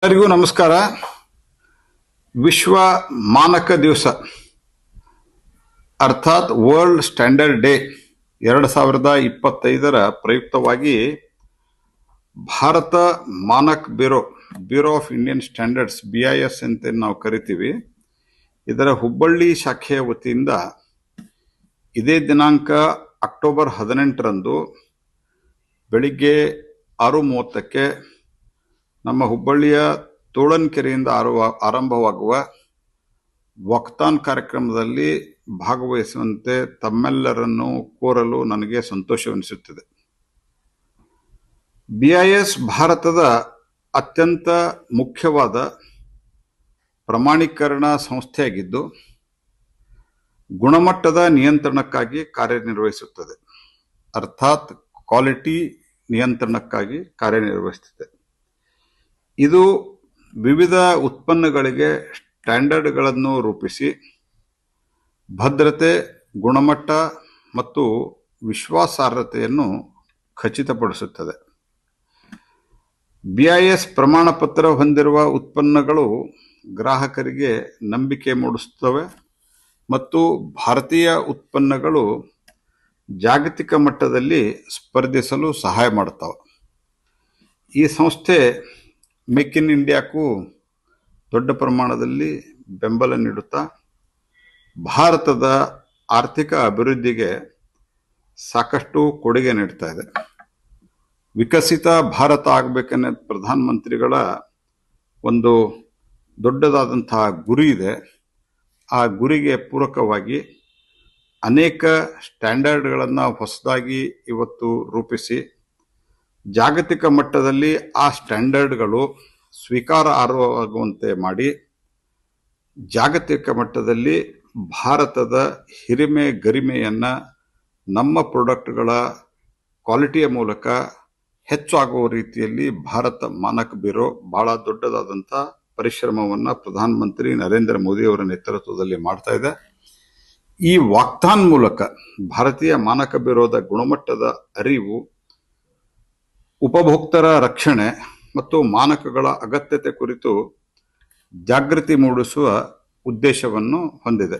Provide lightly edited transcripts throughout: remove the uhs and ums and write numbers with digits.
ಎಲ್ಲರಿಗೂ ನಮಸ್ಕಾರ. ವಿಶ್ವ ಮಾನಕ ದಿವಸ ಅರ್ಥಾತ್ ವರ್ಲ್ಡ್ ಸ್ಟ್ಯಾಂಡರ್ಡ್ ಡೇ 2025 ಪ್ರಯುಕ್ತವಾಗಿ Bharat Manak bureau of Indian standards BIS ಅಂತ ನಾವು ಕರಿತೀವಿ. ಇದರ ಹುಬ್ಬಳ್ಳಿ ಶಾಖೆಯ ವತಿಯಿಂದ ಇದೇ ದಿನಾಂಕ ಅಕ್ಟೋಬರ್ 18ರಂದು ಬೆಳಿಗ್ಗೆ 6:30ಕ್ಕೆ ನಮ್ಮ ಹುಬ್ಬಳ್ಳಿಯ ತೋಳನ್ಕೆರೆಯಿಂದ ಆರಂಭವಾಗುವ ವಕ್ತಾನ್ ಕಾರ್ಯಕ್ರಮದಲ್ಲಿ ಭಾಗವಹಿಸುವಂತೆ ತಮ್ಮೆಲ್ಲರನ್ನು ಕೋರಲು ನನಗೆ ಸಂತೋಷವೆನಿಸುತ್ತದೆ. BIS ಭಾರತದ ಅತ್ಯಂತ ಮುಖ್ಯವಾದ ಪ್ರಮಾಣೀಕರಣ ಸಂಸ್ಥೆಯಾಗಿದ್ದು ಗುಣಮಟ್ಟದ ನಿಯಂತ್ರಣಕ್ಕಾಗಿ ಕಾರ್ಯನಿರ್ವಹಿಸುತ್ತದೆ. ಅರ್ಥಾತ್ ಕ್ವಾಲಿಟಿ ನಿಯಂತ್ರಣಕ್ಕಾಗಿ ಕಾರ್ಯನಿರ್ವಹಿಸುತ್ತದೆ. ಇದು ವಿವಿಧ ಉತ್ಪನ್ನಗಳಿಗೆ ಸ್ಟ್ಯಾಂಡರ್ಡ್ಗಳನ್ನು ರೂಪಿಸಿ ಭದ್ರತೆ, ಗುಣಮಟ್ಟ ಮತ್ತು ವಿಶ್ವಾಸಾರ್ಹತೆಯನ್ನು ಖಚಿತಪಡಿಸುತ್ತದೆ. BIS ಪ್ರಮಾಣ ಪತ್ರ ಹೊಂದಿರುವ ಉತ್ಪನ್ನಗಳು ಗ್ರಾಹಕರಿಗೆ ನಂಬಿಕೆ ಮೂಡಿಸುತ್ತವೆ ಮತ್ತು ಭಾರತೀಯ ಉತ್ಪನ್ನಗಳು ಜಾಗತಿಕ ಮಟ್ಟದಲ್ಲಿ ಸ್ಪರ್ಧಿಸಲು ಸಹಾಯ ಮಾಡುತ್ತವೆ. ಈ ಸಂಸ್ಥೆ ಮೇಕ್ ಇನ್ ಇಂಡಿಯಾಕ್ಕೂ ದೊಡ್ಡ ಪ್ರಮಾಣದಲ್ಲಿ ಬೆಂಬಲ ನೀಡುತ್ತಾ ಭಾರತದ ಆರ್ಥಿಕ ಅಭಿವೃದ್ಧಿಗೆ ಸಾಕಷ್ಟು ಕೊಡುಗೆ ನೀಡ್ತಾ ಇದೆ. ವಿಕಸಿತ ಭಾರತ ಆಗಬೇಕನ್ನೋ ಪ್ರಧಾನಮಂತ್ರಿಗಳ ಒಂದು ದೊಡ್ಡದಾದಂತಹ ಗುರಿ ಇದೆ. ಆ ಗುರಿಗೆ ಪೂರಕವಾಗಿ ಅನೇಕ ಸ್ಟ್ಯಾಂಡರ್ಡ್ಗಳನ್ನು ಹೊಸದಾಗಿ ಇವತ್ತು ರೂಪಿಸಿ ಜಾಗತಿಕ ಮಟ್ಟದಲ್ಲಿ ಆ ಸ್ಟ್ಯಾಂಡರ್ಡ್ಗಳು ಸ್ವೀಕಾರಾರ್ಹವಾಗುವಂತೆ ಮಾಡಿ ಜಾಗತಿಕ ಮಟ್ಟದಲ್ಲಿ ಭಾರತದ ಹಿರಿಮೆ ಗರಿಮೆಯನ್ನು ನಮ್ಮ ಪ್ರಾಡಕ್ಟ್ಗಳ ಕ್ವಾಲಿಟಿಯ ಮೂಲಕ ಹೆಚ್ಚಾಗುವ ರೀತಿಯಲ್ಲಿ ಭಾರತ ಮಾನಕ್ ಬ್ಯೂರೋ ಬಹಳ ದೊಡ್ಡದಾದಂಥ ಪರಿಶ್ರಮವನ್ನು ಪ್ರಧಾನಮಂತ್ರಿ ನರೇಂದ್ರ ಮೋದಿ ಅವರ ನೇತೃತ್ವದಲ್ಲಿ ಮಾಡ್ತಾ ಇದೆ. ಈ ವಾಕ್ಥಾನ್ ಮೂಲಕ ಭಾರತೀಯ ಮಾನಕ ಬ್ಯೂರೋದ ಗುಣಮಟ್ಟದ ಅರಿವು, ಉಪಭೋಕ್ತರ ರಕ್ಷಣೆ ಮತ್ತು ಮಾನಕಗಳ ಅಗತ್ಯತೆ ಕುರಿತು ಜಾಗೃತಿ ಮೂಡಿಸುವ ಉದ್ದೇಶವನ್ನು ಹೊಂದಿದೆ.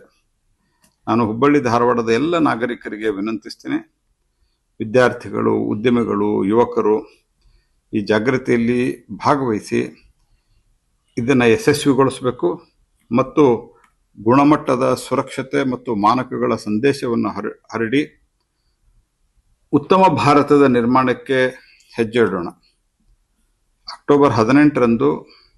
ನಾನು ಹುಬ್ಬಳ್ಳಿ ಧಾರವಾಡದ ಎಲ್ಲ ನಾಗರಿಕರಿಗೆ ವಿನಂತಿಸ್ತೇನೆ, ವಿದ್ಯಾರ್ಥಿಗಳು, ಉದ್ಯಮಿಗಳು, ಯುವಕರು ಈ ಜಾಗೃತಿಯಲ್ಲಿ ಭಾಗವಹಿಸಿ ಇದನ್ನು ಯಶಸ್ವಿಗೊಳಿಸಬೇಕು ಮತ್ತು ಗುಣಮಟ್ಟದ ಸುರಕ್ಷತೆ ಮತ್ತು ಮಾನಕಗಳ ಸಂದೇಶವನ್ನು ಹರಡಿ ಉತ್ತಮ ಭಾರತದ ನಿರ್ಮಾಣಕ್ಕೆ ಹೆಜ್ಜೆ ಇಡೋಣ. ಅಕ್ಟೋಬರ್ 18ರಂದು